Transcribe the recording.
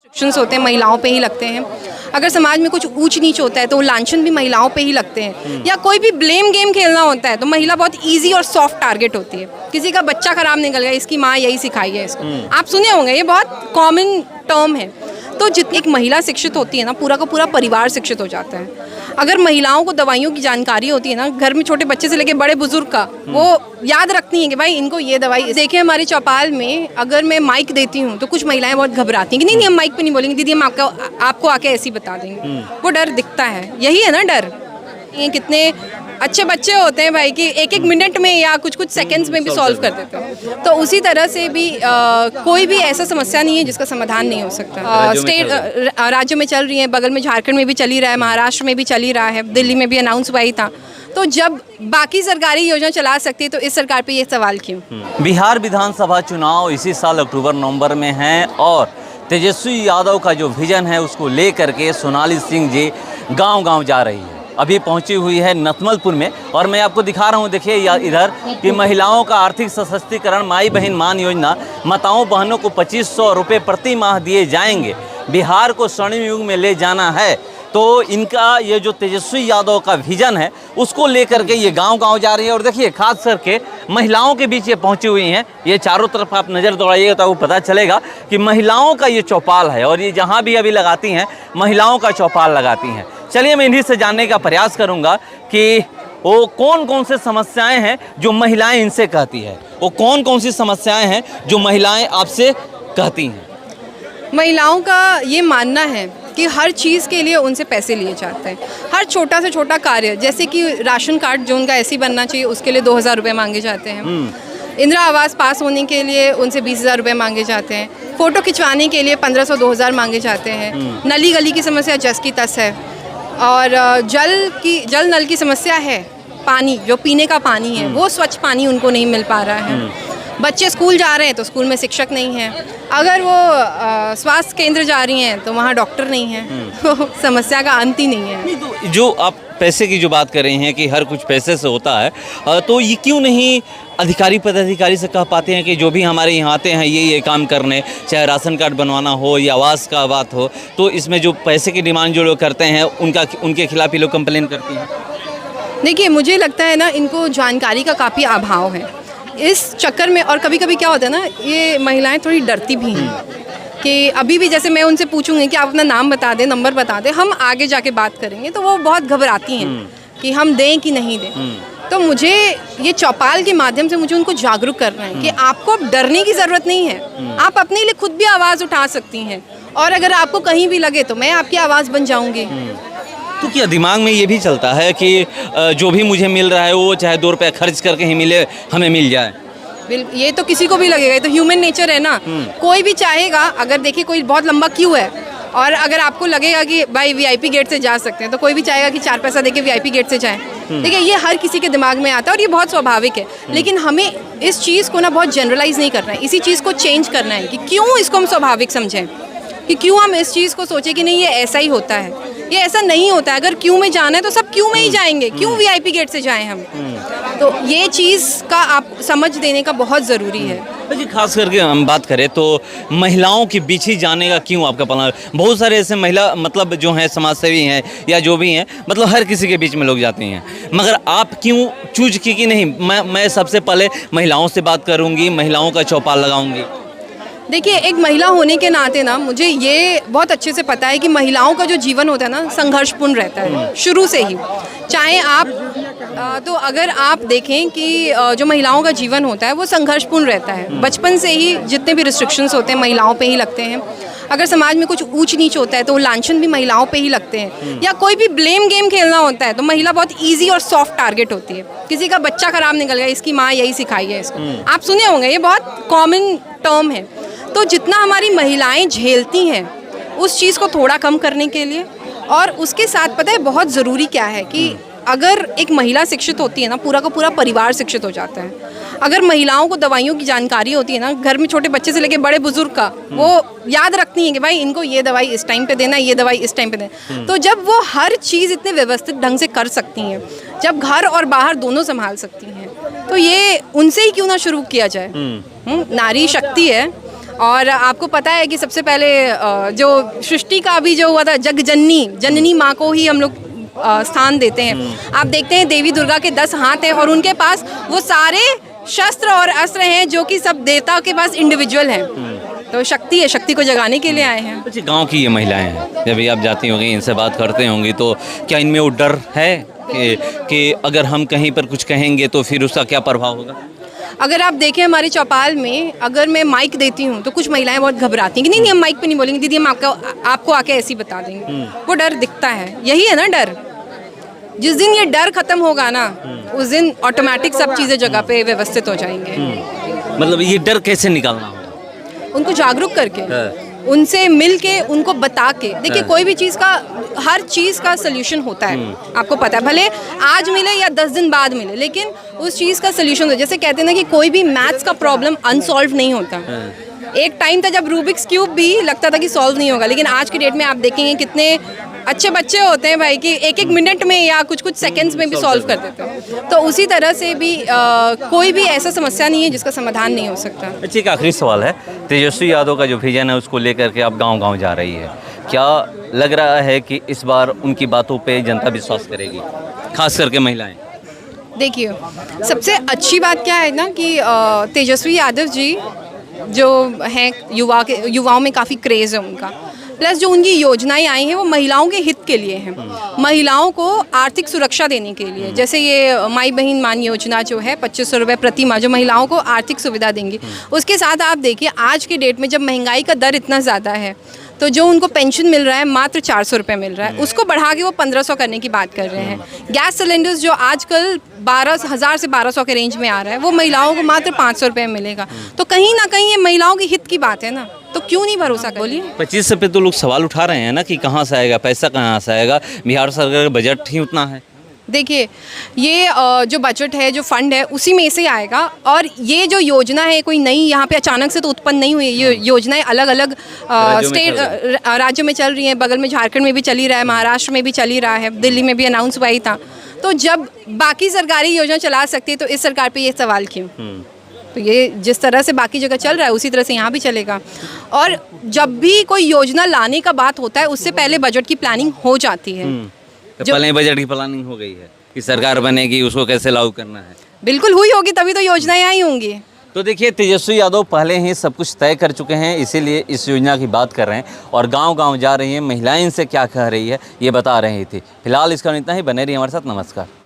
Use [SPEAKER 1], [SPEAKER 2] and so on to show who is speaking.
[SPEAKER 1] Restrictions होते हैं महिलाओं पे ही लगते हैं। अगर समाज में कुछ ऊंच नीच होता है तो लांछन भी महिलाओं पे ही लगते हैं। या कोई भी ब्लेम गेम खेलना होता है तो महिला बहुत इजी और सॉफ्ट टारगेट होती है। किसी का बच्चा खराब निकल गया, इसकी माँ यही सिखाई है इसको, आप सुने होंगे, ये बहुत कॉमन टर्म है। तो जितनी एक महिला शिक्षित होती है ना, पूरा का पूरा परिवार शिक्षित हो जाता है। अगर महिलाओं को दवाइयों की जानकारी होती है ना, घर में छोटे बच्चे से लेके बड़े बुजुर्ग का, वो याद रखती हैं कि भाई इनको ये दवाई। देखिए हमारे चौपाल में अगर मैं माइक देती हूँ तो कुछ महिलाएं बहुत घबराती हैं कि नहीं हम माइक पे नहीं बोलेंगे दीदी, हम आपको आके ऐसे ही बता देंगे। वो डर दिखता है, यही है ना डर। ये कितने अच्छे बच्चे होते हैं भाई कि एक एक मिनट में या कुछ कुछ सेकंड्स में भी सॉल्व कर देते हैं। तो उसी तरह से भी कोई भी ऐसा समस्या नहीं है जिसका समाधान नहीं हो सकता। स्टेट राज्यों में चल रही है, बगल में झारखंड में भी चल ही रहा है, महाराष्ट्र में भी चल ही रहा है, दिल्ली में भी अनाउंस हुआ ही था। तो जब बाकी सरकारी योजना चला सकती है तो इस सरकार पे ये सवाल क्यों?
[SPEAKER 2] बिहार विधानसभा चुनाव इसी साल अक्टूबर नवंबर में हैं और तेजस्वी यादव का जो विजन है उसको लेकर के सोनाली सिंह जी गांव-गांव जा रही है। अभी पहुंची हुई है नतमलपुर में और मैं आपको दिखा रहा हूं, देखिए इधर कि महिलाओं का आर्थिक सशक्तिकरण, माई बहन मान योजना, माताओं बहनों को 2500 रुपये प्रति माह दिए जाएंगे। बिहार को स्वर्णिम युग में ले जाना है तो इनका ये जो तेजस्वी यादव का विजन है उसको लेकर के ये गांव-गांव जा रही है। और देखिए खास करके महिलाओं के बीच ये पहुंची हुई हैं। ये चारों तरफ आप नज़र दौड़ाइएगा तो आपको पता चलेगा कि महिलाओं का ये चौपाल है और ये जहाँ भी अभी लगाती हैं महिलाओं का चौपाल लगाती हैं। चलिए मैं इन्हीं से जानने का प्रयास करूंगा कि वो कौन कौन से समस्याएं हैं जो महिलाएं इनसे कहती है, वो कौन कौन सी समस्याएं हैं जो महिलाएं आपसे कहती हैं।
[SPEAKER 1] महिलाओं का ये मानना है कि हर चीज़ के लिए उनसे पैसे लिए जाते हैं। हर छोटा से छोटा कार्य, जैसे कि राशन कार्ड जो उनका ऐसे ही बनना चाहिए उसके लिए 2000 रुपये मांगे जाते हैं। इंदिरा आवास पास होने के लिए उनसे 20,000 रुपये मांगे जाते हैं। फ़ोटो खिंचवाने के लिए 1500-2000 मांगे जाते हैं। नली गली की समस्या जस की तस है। और जल नल की समस्या है। पानी जो पीने का पानी है वो स्वच्छ पानी उनको नहीं मिल पा रहा है। बच्चे स्कूल जा रहे हैं तो स्कूल में शिक्षक नहीं है। अगर वो स्वास्थ्य केंद्र जा रही हैं तो वहाँ डॉक्टर नहीं है। तो समस्या का अंत ही नहीं है।
[SPEAKER 2] तो जो आप पैसे की जो बात कर रही हैं कि हर कुछ पैसे से होता है, तो ये क्यों नहीं अधिकारी पदाधिकारी से कह पाते हैं कि जो भी हमारे यहाँ आते हैं ये काम करने, चाहे राशन कार्ड बनवाना हो या आवास का बात हो, तो इसमें जो पैसे की डिमांड जो लोग करते हैं उनके खिलाफ ये लोग कंप्लेन करती हैं। देखिए
[SPEAKER 1] मुझे लगता है ना इनको जानकारी का काफ़ी अभाव है इस चक्कर में। और कभी कभी क्या होता है ना, ये महिलाएं थोड़ी डरती भी हैं कि अभी भी जैसे मैं उनसे पूछूंगी कि आप अपना नाम बता दें, नंबर बता दें, हम आगे जाके बात करेंगे, तो वो बहुत घबराती हैं कि हम दें कि नहीं दें। तो मुझे ये चौपाल के माध्यम से मुझे उनको जागरूक करना है कि आपको अब डरने की ज़रूरत नहीं है। आप अपने लिए खुद भी आवाज़ उठा सकती हैं और अगर आपको कहीं भी लगे तो मैं आपकी आवाज़ बन जाऊंगी।
[SPEAKER 2] तो क्या दिमाग में ये भी चलता है कि जो भी मुझे मिल रहा है वो चाहे 2 रुपये खर्च करके ही मिले, हमें मिल जाए?
[SPEAKER 1] ये तो किसी को भी लगेगा, ये तो ह्यूमन नेचर है ना। कोई भी चाहेगा। अगर देखिए कोई बहुत लंबा क्यू है और अगर आपको लगेगा कि भाई वीआईपी गेट से जा सकते हैं तो कोई भी चाहेगा कि 4 पैसा देके वीआईपी गेट से जाएं। देखिए ये हर किसी के दिमाग में आता है और ये बहुत स्वाभाविक है। लेकिन हमें इस चीज़ को ना बहुत जनरलाइज नहीं करना है, इसी चीज़ को चेंज करना है कि क्यों इसको हम स्वाभाविक समझें, कि क्यों हम इस चीज़ को सोचें कि नहीं ये ऐसा ही होता है। ये ऐसा नहीं होता है। अगर क्यू में जाना है तो सब क्यू में ही जाएंगे, क्यों वीआईपी गेट से जाएं हम। तो ये चीज़ का आप समझ देने का बहुत ज़रूरी है।
[SPEAKER 2] जी खास करके हम बात करें तो महिलाओं के बीच ही जाने का क्यों आपका प्लान? बहुत सारे ऐसे महिला मतलब जो हैं समाजसेवी हैं या जो भी हैं, मतलब हर किसी के बीच में लोग जाते हैं, मगर आप क्यों चूज की कि नहीं मैं सबसे पहले महिलाओं से बात करूँगी, महिलाओं का चौपाल लगाऊंगी?
[SPEAKER 1] देखिए एक महिला होने के नाते ना मुझे ये बहुत अच्छे से पता है कि महिलाओं का जो जीवन होता है ना संघर्षपूर्ण रहता है शुरू से ही। चाहे आप तो अगर आप देखें कि जो महिलाओं का जीवन होता है वो संघर्षपूर्ण रहता है। बचपन से ही जितने भी रिस्ट्रिक्शंस होते हैं महिलाओं पे ही लगते हैं। अगर समाज में कुछ ऊंच नीच होता है तो लांछन भी महिलाओं पे ही लगते हैं। या कोई भी ब्लेम गेम खेलना होता है तो महिला बहुत इजी और सॉफ्ट टारगेट होती है। किसी का बच्चा खराब निकल गया, इसकी माँ यही सिखाई है इसको, आप सुने होंगे, ये बहुत कॉमन टर्म है। तो जितना हमारी महिलाएं झेलती हैं उस चीज़ को थोड़ा कम करने के लिए, और उसके साथ पता है बहुत ज़रूरी क्या है कि अगर एक महिला शिक्षित होती है ना, पूरा का पूरा परिवार शिक्षित हो जाता है। अगर महिलाओं को दवाइयों की जानकारी होती है ना, घर में छोटे बच्चे से लेके बड़े बुजुर्ग का, वो याद रखती हैं कि भाई इनको ये दवाई इस टाइम पे देना है, ये दवाई इस टाइम पे देना। तो जब वो हर चीज़ इतने व्यवस्थित ढंग से कर सकती हैं, जब घर और बाहर दोनों संभाल सकती हैं, तो ये उनसे ही क्यों ना शुरू किया जाए। नारी शक्ति है। और आपको पता है कि सबसे पहले जो सृष्टि का भी जो हुआ था, जननी माँ को ही हम लोग स्थान देते हैं। आप देखते हैं देवी दुर्गा के 10 हाथ हैं और उनके पास वो सारे शस्त्र और अस्त्र हैं जो कि सब देवताओं के पास इंडिविजुअल हैं। तो शक्ति है, शक्ति को जगाने के लिए आए हैं।
[SPEAKER 2] अच्छा, गांव की ये महिलाएं हैं, जब भी आप जाती होंगी, इनसे बात करते होंगी, तो क्या इनमें वो डर है कि अगर हम कहीं पर कुछ कहेंगे तो फिर उसका क्या प्रभाव होगा?
[SPEAKER 1] अगर आप देखें हमारे चौपाल में, अगर मैं माइक देती हूँ तो कुछ महिलाएं बहुत घबराती हैं कि नहीं हम माइक पे नहीं बोलेंगे दीदी, हम आपको आके ऐसे ही बता देंगे। वो डर दिखता है, यही है ना डर। जिस दिन ये डर खत्म होगा ना, उस दिन ऑटोमेटिक सब चीज़ें जगह पे व्यवस्थित हो जाएंगे।
[SPEAKER 2] मतलब ये डर कैसे निकालना होगा?
[SPEAKER 1] उनको जागरूक करके, उनसे मिल के, उनको बता के। देखिए कोई भी चीज़ का, हर चीज़ का सल्यूशन होता है, आपको पता है। भले आज मिले या 10 दिन बाद मिले, लेकिन उस चीज़ का सल्यूशन होता है। जैसे कहते हैं ना कि कोई भी मैथ्स का प्रॉब्लम अनसॉल्व नहीं होता। एक टाइम था जब रूबिक्स क्यूब भी लगता था कि सॉल्व नहीं होगा, लेकिन आज की डेट में आप देखेंगे कितने अच्छे बच्चे होते हैं भाई कि एक मिनट में या कुछ सेकंड्स में भी सॉल्व कर देते हैं। तो उसी तरह से भी कोई भी ऐसा समस्या नहीं है जिसका समाधान नहीं हो सकता।
[SPEAKER 2] अच्छा, एक आखिरी सवाल है, तेजस्वी यादव का जो विजन है उसको लेकर के आप गांव-गांव जा रही है, क्या लग रहा है कि इस बार उनकी बातों पे जनता विश्वास करेगी, खास करके महिलाएं?
[SPEAKER 1] देखिए सबसे अच्छी बात क्या है ना कि तेजस्वी यादव जी जो हैं, युवाओं में काफ़ी क्रेज़ है उनका। प्लस जो उनकी योजनाएं आई हैं वो महिलाओं के हित के लिए हैं, महिलाओं को आर्थिक सुरक्षा देने के लिए। जैसे ये माई बहन मान योजना जो है 2500 रुपये प्रति माह, जो महिलाओं को आर्थिक सुविधा देंगी। उसके साथ आप देखिए आज की डेट में जब महंगाई का दर इतना ज़्यादा है, तो जो उनको पेंशन मिल रहा है मात्र 400 रुपये मिल रहा है, उसको बढ़ा के वो 1500 करने की बात कर रहे हैं। गैस सिलेंडर्स जो आजकल 12,000 से 1200 के रेंज में आ रहा है, वो महिलाओं को मात्र 500 रुपये मिलेगा। तो कहीं ना कहीं ये महिलाओं के हित की बात है ना, तो क्यों नहीं भरोसा कर? बोलिए
[SPEAKER 2] 25 पे तो लोग सवाल उठा रहे हैं ना कि कहाँ से आएगा पैसा, कहाँ से आएगा, बिहार सरकार का बजट ही उतना है।
[SPEAKER 1] देखिए ये जो बजट है, जो फंड है, उसी में से आएगा। और ये जो योजना है कोई नई यहाँ पे अचानक से तो उत्पन्न नहीं हुई। ये योजनाएं अलग अलग राज्यों में चल रही हैं। बगल में झारखंड में भी चल ही रहा है, महाराष्ट्र में भी चल ही रहा है, दिल्ली में भी अनाउंस हुआ ही था। तो जब बाकी सरकारी योजना चला सकती है तो इस सरकार पे ये सवाल क्यों? तो ये जिस तरह से बाकी जगह चल रहा है उसी तरह से यहाँ भी चलेगा। और जब भी कोई योजना लाने का बात होता है उससे पहले बजट की प्लानिंग हो जाती है।
[SPEAKER 2] तो पहले बजट की प्लानिंग हो गई है कि सरकार बनेगी, उसको कैसे लागू करना है।
[SPEAKER 1] बिल्कुल हुई होगी, तभी तो योजनाएं आई होंगी।
[SPEAKER 2] तो देखिए तेजस्वी यादव पहले ही सब कुछ तय कर चुके हैं, इसीलिए इस योजना की बात कर रहे हैं और गांव-गांव जा रही हैं, महिलाएं इनसे क्या कह रही है ये बता रही थी। फिलहाल इसका इतना ही, बने रहिए हमारे साथ। नमस्कार।